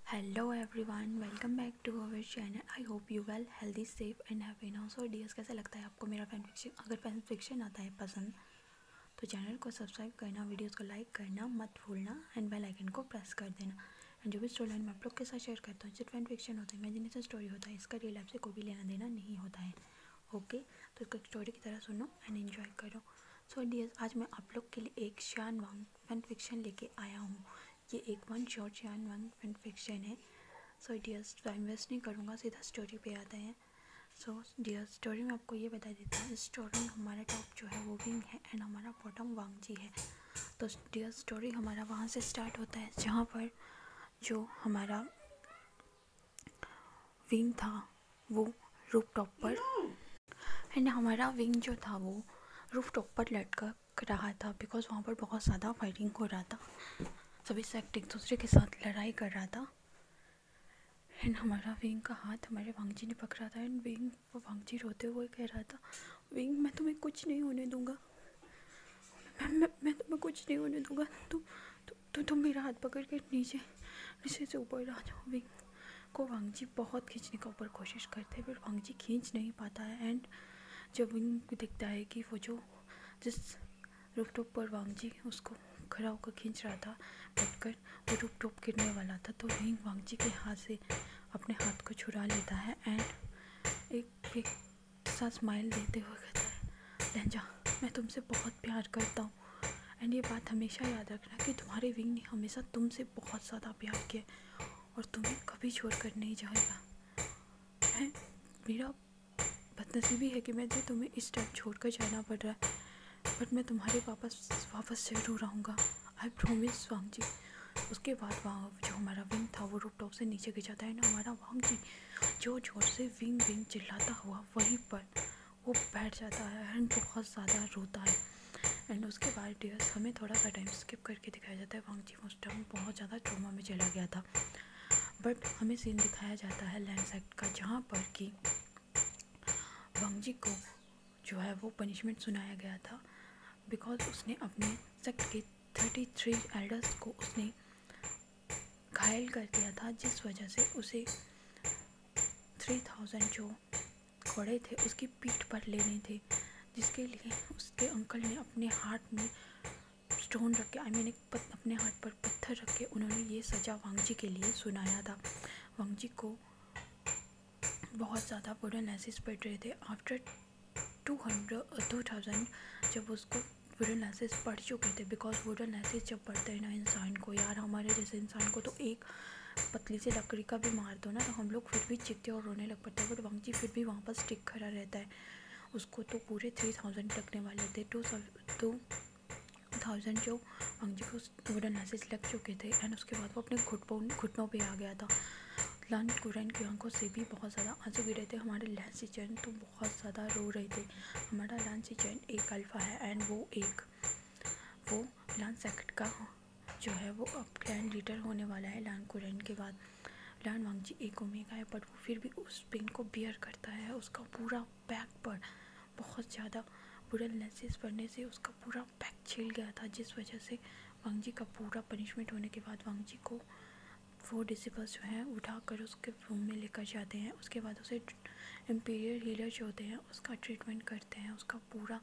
Hello everyone, welcome back to our channel. I hope you well, healthy, safe and happy now. So dears, कैसा लगता है आपको मेरा fan fiction? अगर fan fiction आता है पसंद तो चैनल को सब्सक्राइब करना, वीडियोस को लाइक करना मत भूलना एंड बेल आइकन को प्रेस कर देना। एंड जो भी स्टोरी लाइन मैं आप लोग के साथ शेयर करता हूँ सिर्फ फैन फिक्शन होता है, इमेजिनेशन स्टोरी होता है, इसका रियल लाइफ से कोई भी लेना देना नहीं होता है। ओके, तो इसको स्टोरी की तरह सुनो एंड एंजॉय करो। सो डियर्स, आज मैं आप लोग के लिए एक शान वांग फैन फिक्शन लेके आया हूँ। ये एक वन शॉट शान वांग फैन फिक्शन है। सो डियर्स, टाइम वेस्ट नहीं करूँगा, सीधा स्टोरी पे आते हैं। सो डियर्स, स्टोरी में आपको ये बता देता हूँ, इस स्टोरी में हमारा टॉप जो है वो विंग है एंड हमारा बॉटम वांगजी है। तो डियर्स, स्टोरी हमारा वहाँ से स्टार्ट होता है जहाँ पर जो हमारा विंग था वो रूफ टॉप पर एंड हमारा विंग जो था वो रूफ टॉप पर लटका रहा था बिकॉज वहाँ पर बहुत ज़्यादा फाइटिंग हो रहा था। सभी सेक्ट एक दूसरे के साथ लड़ाई कर रहा था एंड हमारा विंग का हाथ हमारे वांगजी ने पकड़ा था एंड वांगजी रोते हुए कह रहा था, विंग मैं तुम्हें कुछ नहीं होने दूंगा, मैं तुम्हें कुछ नहीं होने दूंगा, तुम मेरा हाथ पकड़ के नीचे से ऊपर आ जाओ। विंग को वांगजी बहुत खींचने का ऊपर कोशिश करते हैं, फिर वांगजी खींच नहीं पाता है एंड जब विंग दिखता है कि वो जो जिस रूफटॉप पर वांगजी उसको खड़ा होकर खींच रहा था बैठकर वो रूफटॉप गिरने वाला था, तो विंग वांगजी के हाथ से अपने हाथ को छुड़ा लेता है एंड एक सा स्माइल देते हुए कहता है, लहंजा मैं तुमसे बहुत प्यार करता हूँ एंड ये बात हमेशा याद रखना कि तुम्हारे विंग ने हमेशा तुमसे बहुत ज़्यादा प्यार किया और तुम्हें कभी छोड़ कर नहीं जाएगा। मेरा बदनसीबी है कि मैं तुम्हें इस टाइम छोड़ कर जाना पड़ रहा है, बट मैं तुम्हारे वापस ज़रूर आऊँगा, आई प्रॉमिस वांगजी। उसके बाद वहाँ जो हमारा विंग था वो रूफटॉप से नीचे गिर जाता है एंड हमारा वांगजी जो जोर से विंग विंग चिल्लाता हुआ वहीं पर वो बैठ जाता है एंड बहुत ज़्यादा रोता है। एंड उसके बाद डियर्स हमें थोड़ा सा टाइम स्किप करके दिखाया जाता है, वांगजी उस टाइम बहुत ज़्यादा ट्रॉमा में चला गया था, बट हमें सीन दिखाया जाता है लैंड सेक्ट का जहाँ पर कि वांगजी को जो है वो पनिशमेंट सुनाया गया था बिकॉज उसने अपने सेक्ट के 33 एल्डर्स को उसने घायल कर दिया था, जिस वजह से उसे 3000 जो घोड़े थे उसकी पीठ पर लेने थे, जिसके लिए उसके अंकल ने अपने हाथ में स्टोन रख के अपने हाथ पर पत्थर रख के उन्होंने ये सज़ा वांगजी के लिए सुनाया था। वांगजी को बहुत ज़्यादा वुडन लेसेस पड़ रहे थे आफ्टर 2000 जब उसको वुडन लेसेस पड़ चुके थे, बिकॉज वुडन लेसेस जब पड़ते हैं ना इंसान को, यार हमारे जैसे इंसान को, तो एक पतली सी लकड़ी का भी मार दो ना तो हम लोग फिर भी चीखते और रोने लग पड़ते हैं, बट वांगजी फिर भी वहाँ पर स्टिक खड़ा रहता है। उसको तो पूरे 3000 लगने वाले थे, 2000 जो वांगजी को वुडन लेसेस लग चुके थे एंड उसके बाद वो अपने घुटनों पे आ गया था। लान कुरैन की आंखों से भी बहुत ज़्यादा आंसू गिरे थे, हमारे लैन सिचैन तो बहुत ज़्यादा रो रहे थे। हमारा लान सिचैन एक अल्फ़ा है एंड वो लान सेक्ट का जो है वो अब ग्रैंड लीडर होने वाला है लान कुरैन के बाद। लान वांगजी एक ओमेगा है, बट वो फिर भी उस पेन को बियर करता है। उसका पूरा बैक पर बहुत ज़्यादा वुडन लेसेस पड़ने से उसका पूरा बैक छिल गया था, जिस वजह से वांगजी का पूरा पनिशमेंट होने के बाद वांगजी को 4 डिसिपल्स जो हैं उठाकर उसके रूम में लेकर जाते हैं। उसके बाद उसे इम्पीरियल हीलर जो होते हैं उसका ट्रीटमेंट करते हैं। उसका पूरा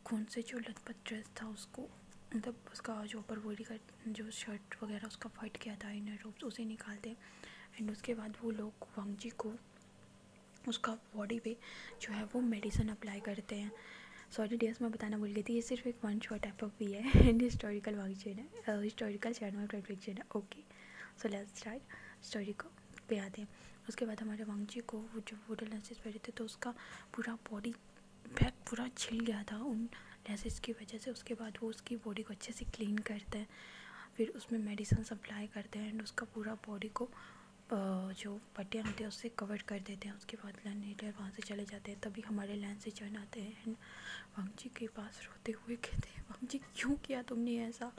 खून से जो लथपथ ड्रेस था उसको, मतलब उसका जो ऊपर बॉडी का जो शर्ट वगैरह उसका फाइट किया था इनर रोब्स, उसे निकालते हैं एंड उसके बाद वो लोग वांगजी को उसका बॉडी पे जो है वो मेडिसिन अप्लाई करते हैं। सॉरी डियर्स, मैं बताना भूल गई थी, ये सिर्फ एक वन शॉट टाइप ऑफ भी है एंड हिस्टोरिकल वांगजी है, हिस्टोरिकल चैनल प्रेडिक्शन है। Okay, so let's start story को पे आते हैं। उसके बाद हमारे वांगजी को वो जो वुडन लेसेस पड़े थे तो उसका पूरा बॉडी बैक पूरा छिल गया था उन लेसेस की वजह से। उसके बाद वो उसकी बॉडी को अच्छे से क्लीन करते हैं, फिर उसमें मेडिसिन अप्लाई करते हैं एंड उसका पूरा बॉडी को जो पट्टियाँ होती हैं उससे कवर कर देते हैं। उसके बाद लैंड लीडर वहाँ से चले जाते हैं, तभी हमारे लैंड से चढ़ आते हैं एंड वांगजी के पास रोते हुए कहते हैं, वांगजी क्यों किया तुमने ऐसा?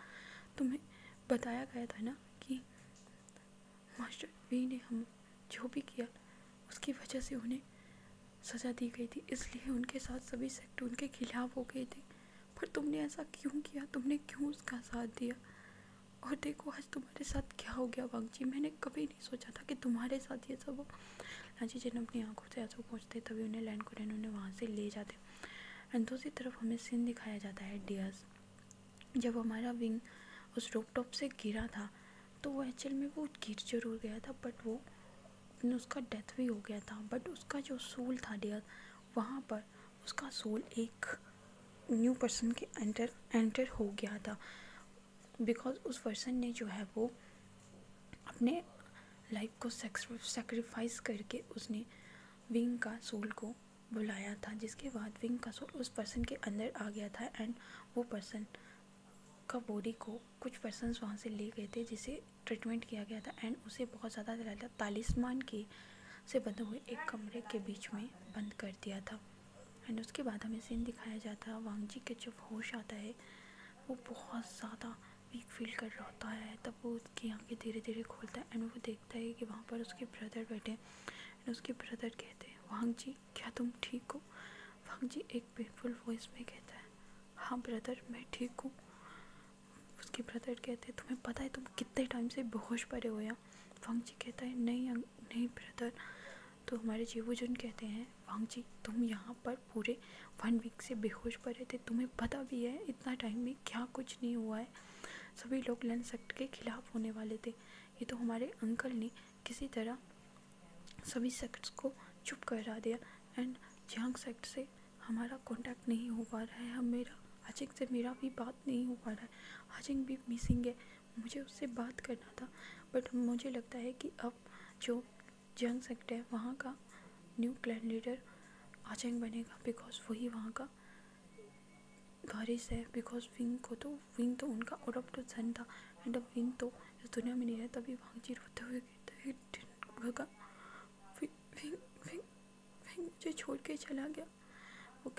तुम्हें बताया गया था ना कि मास्टर वी ने हम जो भी किया उसकी वजह से उन्हें सज़ा दी गई थी, इसलिए उनके साथ सभी सेक्ट उनके खिलाफ हो गए थे, पर तुमने ऐसा क्यों किया? तुमने क्यों उसका साथ दिया? और देखो आज तुम्हारे साथ क्या हो गया वांगजी, मैंने कभी नहीं सोचा था कि तुम्हारे साथ ये सब हो। लांची जन अपनी आंखों से आंसू पहुँचते तभी उन्हें लैन कुरैन उन्हें वहाँ से ले जाते। एंड दूसरी तरफ हमें सीन दिखाया जाता है डियर्स, जब हमारा विंग उस रूफटॉप से गिरा था तो वो एक्चुअल में वो गिर जरूर गया था, बट वो उसका डेथ भी हो गया था। बट उसका जो सोल था डियर, वहाँ पर उसका सोल एक न्यू पर्सन के एंटर हो गया था, बिकॉज उस पर्सन ने जो है वो अपने लाइफ को सेक्रीफाइस करके उसने विंग का सोल को बुलाया था, जिसके बाद विंग का सोल उस पर्सन के अंदर आ गया था। एंड वो पर्सन का बॉडी को कुछ पर्सन्स वहाँ से ले गए थे जिसे ट्रीटमेंट किया गया था, एंड उसे बहुत ज़्यादा तालिस्मान के से बंधे हुए एक कमरे के बीच में बंद कर दिया था। एंड उसके बाद हमें सीन दिखाया जाता है वांगजी के जब होश आता है वो बहुत ज़्यादा वीक फील कर रहा होता है। तब वो उसकी आंखें धीरे धीरे खोलता है एंड वो देखता है कि वहाँ पर उसके ब्रदर बैठे हैं। एंड उसके ब्रदर कहते हैं वांगजी क्या तुम ठीक हो? वांगजी एक पेनफुल वॉइस में कहता है हाँ ब्रदर मैं ठीक हूँ। उसके ब्रदर कहते हैं तुम्हें पता है तुम कितने टाइम से बेहोश पड़े हो यहाँ? वांगजी कहता है नहीं ब्रदर। तो हमारे जीवोजन कहते हैं वांगजी तुम यहाँ पर पूरे 1 वीक से बेहोश पड़े थे, तुम्हें पता भी है इतना टाइम में क्या कुछ नहीं हुआ है, सभी लोग लैंड सेक्ट के खिलाफ होने वाले थे। ये तो हमारे अंकल ने किसी तरह सभी सेक्ट्स को चुप करा दिया। एंड जियांग सेक्ट से हमारा कांटेक्ट नहीं हो पा रहा है, हम मेरा हाजिंग से मेरा भी बात नहीं हो पा रहा है, हाजिंग भी मिसिंग है, मुझे उससे बात करना था। बट मुझे लगता है कि अब जो जियांग सेक्ट है वहाँ का न्यू क्लैन लीडर हाजिंग बनेगा, बिकॉज वही वहाँ का वारिस है। बिकॉज विंग तो उनका अडॉप्टेड सन था, एंड अब विंग तो इस दुनिया में नहीं है। तभी वांगजी रोते हुए कहता है भगा विंग मुझे छोड़ के चला गया। वो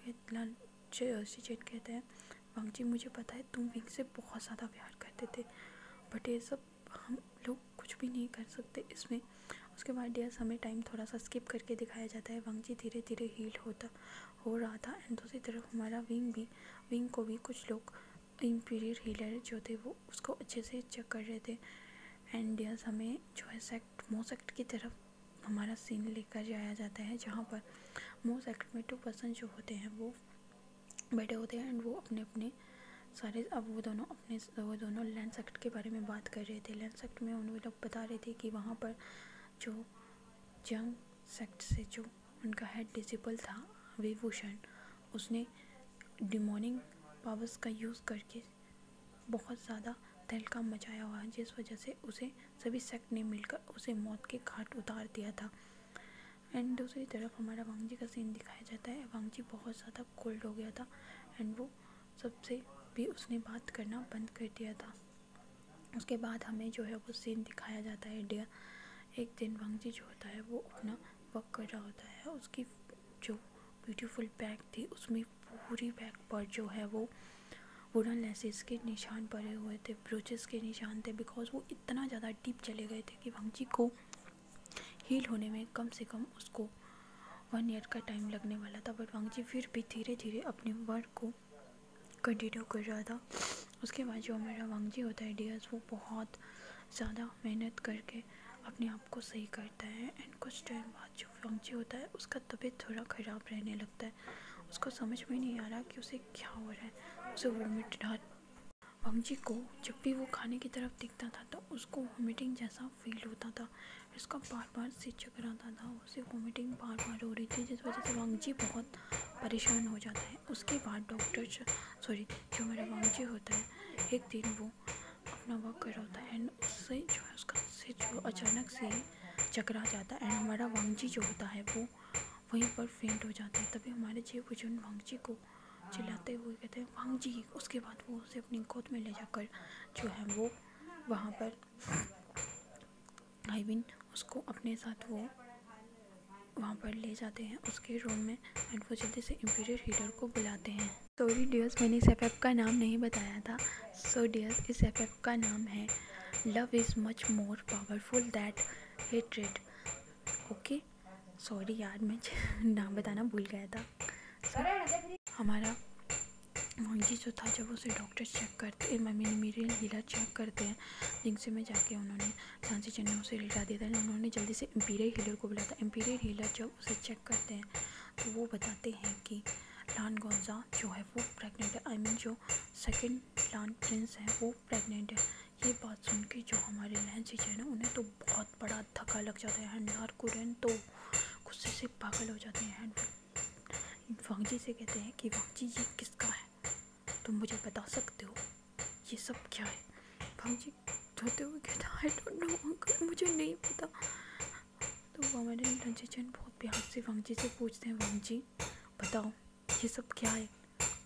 शीचेन कहता है वांगजी मुझे पता है तुम विंग से बहुत ज़्यादा प्यार करते थे, बट ये सब हम लोग कुछ भी नहीं कर सकते इसमें। उसके बाद डियर्स हमें टाइम थोड़ा सा स्किप करके दिखाया जाता है, वांगजी धीरे धीरे हील हो रहा था। एंड दूसरी तरफ हमारा विंग को भी कुछ लोग इंपीरियर हीलर जो थे वो उसको अच्छे से चेक कर रहे थे। एंड डियर्स हमें जो है मो सेक्ट की तरफ हमारा सीन लेकर जाया जाता है, जहाँ पर मो सेक्ट में 2 पर्सन जो होते हैं वो बैठे होते हैं। एंड वो अपने सारे अब वो दोनों लैंड सेक्ट के बारे में बात कर रहे थे। लैंड सेक्ट में उन लोग बता रहे थे कि वहाँ पर जो जियांग सेक्ट से जो उनका हेड डिसेबल था वेवूशन, उसने डिमोनिक पावर्स का यूज़ करके बहुत ज़्यादा तहलका मचाया हुआ है, जिस वजह से उसे सभी सेक्ट ने मिलकर उसे मौत के घाट उतार दिया था। एंड दूसरी तरफ हमारा वांगजी का सीन दिखाया जाता है, वांगजी बहुत ज़्यादा कोल्ड हो गया था एंड वो सबसे भी उसने बात करना बंद कर दिया था। उसके बाद हमें जो है वो सीन दिखाया जाता है डियर, एक दिन वांगजी जो होता है वो अपना वर्क कर रहा होता है, उसकी जो ब्यूटीफुल बैग थी उसमें पूरी बैग पर जो है वो वुडन लेसेस के निशान पड़े हुए थे, ब्रोचेस के निशान थे, बिकॉज वो इतना ज़्यादा डीप चले गए थे कि वांगजी को हील होने में कम से कम उसको 1 ईयर का टाइम लगने वाला था। बट वांगजी फिर भी धीरे धीरे अपने वर्क को कंटिन्यू कर रहा था। उसके बाद जो हमारा वांगजी होता है डियर्स, वो बहुत ज़्यादा मेहनत करके अपने आप को सही करता है। एंड कुछ टाइम बाद जो वांगजी होता है उसका तबीयत थोड़ा ख़राब रहने लगता है, उसको समझ में नहीं आ रहा कि उसे क्या हो रहा है, उसे वोमिट वांगजी को जब भी वो खाने की तरफ दिखता था तो उसको वोमिटिंग जैसा फील होता था, इसका बार बार सिर चकराता था, उसे वोमिटिंग बार बार हो रही थी, जिस वजह से वांगजी बहुत परेशान हो जाता है। उसके बाद जो मेरा वांगजी होता है, एक दिन वो अपना वर्क कर रहा होता है एंड उससे जो है उसका सिर जो अचानक से चकरा जाता है एंड हमारा वांगजी जो होता है वो वहीं पर फेंट हो जाता है। तभी हमारे जीवोजन वांगजी को चिल्लाते हुए कहते हैं वांगजी। उसके बाद वो उसे अपनी गोद में ले जाकर जो है वो वहाँ पर आईविन उसको अपने साथ वो वहाँ पर ले जाते हैं उसके रूम में एंड वो जल्दी से इंपीरियर हीलर को बुलाते हैं। सॉरी डियर्स, मैंने इस एफ का नाम नहीं बताया था। सो डियर्स, इस एफ का नाम है love is much more powerful that hatred. Okay, sorry यार, मैं नाम बताना भूल गया था। हमारा वांगजी जो था जब उसे डॉक्टर चेक करते मीरियल हीलर चेक करते हैं, जिनसे में जाके उन्होंने लांसी चेन ने उसे लिटा दिया था। उन्होंने जल्दी से इम्पीरियल हीलर को बुलाया था। इम्पीरियल हीलर जब उसे चेक करते हैं तो वो बताते हैं कि लान गोंजा जो है वो प्रेग्नेंट है, आई मीन जो सेकंड लान प्रिंस है वो प्रेग्नेंट है। ये बात सुन के जो हमारे लांसी चेन है उन्हें तो बहुत बड़ा धक्का लग जाता है एंड यार कुरैन तो गुस्से से पागल हो जाते हैं। वांगजी से कहते हैं कि वांगजी ये किसका है, तुम मुझे बता सकते हो ये सब क्या है। वांगजी रोते हुए कहता है आई डोंट नो अंकल, मुझे नहीं पता। तो हमारे लांसी चेन बहुत प्यार से वांगजी से पूछते हैं वांगजी बताओ ये सब क्या है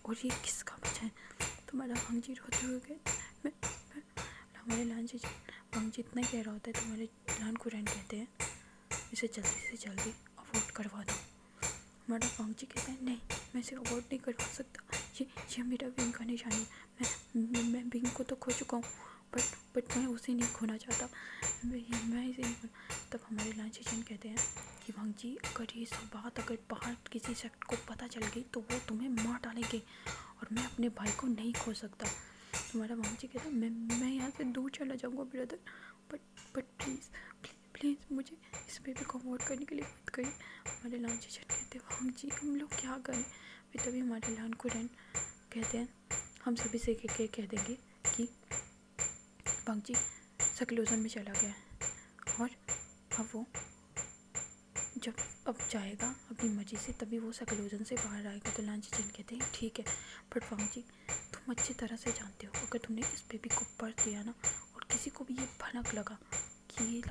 और ये किसका बच्चा है। तो हमारा वांगजी रोते हुए कहते मैं हमारे लांसी चेन वांगजी इतना कह रहा होता है तो हमारे लान कुरैन कहते हैं इसे जल्दी से जल्दी अवॉर्ड करवा दो। हमारा वांगजी कहता है नहीं, मैं इसे अवॉर्ड नहीं करवा सकता, ये मेरा विंग का निशान है। मैं विंग को तो खो चुका हूँ बट मैं उसे नहीं खोना चाहता, मैं इसे नहीं खोना। तब हमारे लांसी चेन कहते हैं कि वांगजी अगर ये सब बात अगर बाहर किसी सेक्ट को पता चल गई तो वो तुम्हें मार डालेंगे और मैं अपने भाई को नहीं खो सकता। तुम्हारा वांगजी कहता है मैं यहाँ से दूर चला जाऊँगा ब्रदर, बट प्लीज़ मुझे इस बेबी को अवॉर्ड करने के लिए मत करिए। हमारे लांसी चेन कहते हैं वांगजी हम लोग क्या करें। फिर तभी हमारे लान कुरैन कहते हैं हम सभी से कह देंगे कि वांगजी सक्लूजन में चला गया है और अब वो जब अब जाएगा अपनी मर्जी से तभी वो सक्लूजन से बाहर आएगा। तो लांसी चेन कहते हैं ठीक है, बट वांगजी तुम अच्छी तरह से जानते हो अगर तुमने इस बेबी को बर्थ दिया ना और किसी को भी ये भनक लगा कि ये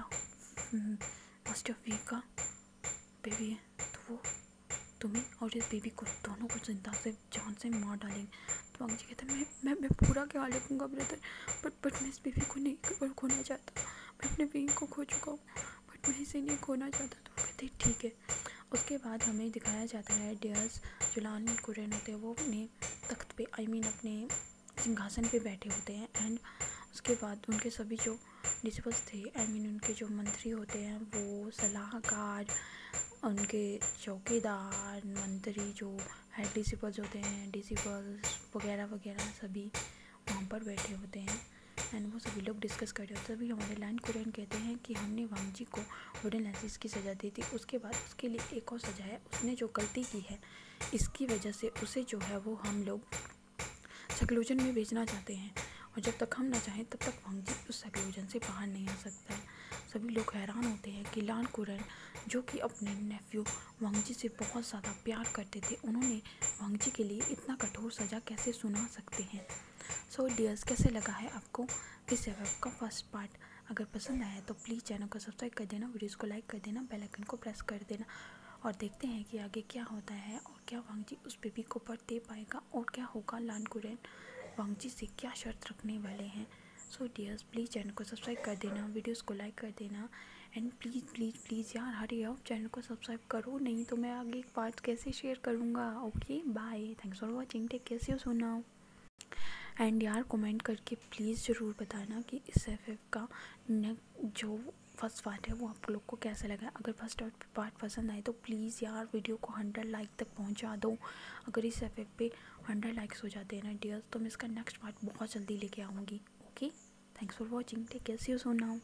मास्टर वी का बेबी है तो वो तुम्हें और इस बेबी को दोनों को जिंदा से जान से मार डालेंगे। तो वांगजी कहते हैं मैं पूरा ख्याल रखूँगा ब्रदर, बट मैं इस बेबी को नहीं खोना चाहता, मैं अपने विंग को खो चुका हूँ बट मैं इसे नहीं खोना चाहता। तो वो कहते हैं ठीक है। उसके बाद हमें दिखाया जाता है डियर्स जो लान कुरैन होते हैं वो अपने तख्त पे आई मीन अपने सिंहासन पे बैठे होते हैं एंड उसके बाद उनके सभी जो डिसिपल्स थे आई मीन उनके जो मंत्री होते हैं वो सलाहकार, उनके चौकीदार, मंत्री जो हेड डिसिपल्स होते हैं, डिसिपल्स वगैरह वगैरह सभी वहाँ पर बैठे होते हैं एंड वो सभी लोग डिस्कस कर रहे होते हैं। तभी हमारे लान कुरैन कहते हैं कि हमने वांगजी को वुडन लेंसेज की सज़ा दी थी, उसके बाद उसके लिए एक और सज़ा है, उसने जो गलती की है इसकी वजह से उसे जो है वो हम लोग सक्लूजन में भेजना चाहते हैं और जब तक हम ना चाहें तब तक वांगजी उस सक्लूजन से बाहर नहीं आ सकता है। सभी लोग हैरान होते हैं कि लान कुरैन जो कि अपने नेफ्यू वांगजी से बहुत ज़्यादा प्यार करते थे उन्होंने वांगजी के लिए इतना कठोर सज़ा कैसे सुना सकते हैं। सो डियर्स कैसे लगा है आपको इस एफ का फर्स्ट पार्ट। अगर पसंद आया तो प्लीज़ चैनल को सब्सक्राइब कर देना, वीडियोस को लाइक कर देना, बेल आइकन को प्रेस कर देना और देखते हैं कि आगे क्या होता है और क्या वांगजी उस बेबी को बर्थ दे पाएगा और क्या होगा, लान कुरैन वांगजी से क्या शर्त रखने वाले हैं। सो डियर्स प्लीज़ चैनल को सब्सक्राइब कर देना, वीडियोस को लाइक कर देना एंड प्लीज़ यार हरी आप चैनल को सब्सक्राइब करो, नहीं तो मैं आगे पार्ट कैसे शेयर करूँगा। Okay bye, thanks for watching, take care, see you soon now. And यार कमेंट करके प्लीज़ ज़रूर बताना कि इस एफ का जो फर्स्ट पार्ट है वो आप लोग को कैसा लगा। अगर फर्स्ट पार्ट पसंद आए तो प्लीज़ यार वीडियो को 100 लाइक तक पहुंचा दो। अगर इस एफ पे 100 लाइक्स हो जाते हैं ना डियर्स तो मैं इसका नेक्स्ट पार्ट बहुत जल्दी लेके आऊँगी। Okay, thanks for watching, take care, see you soon now.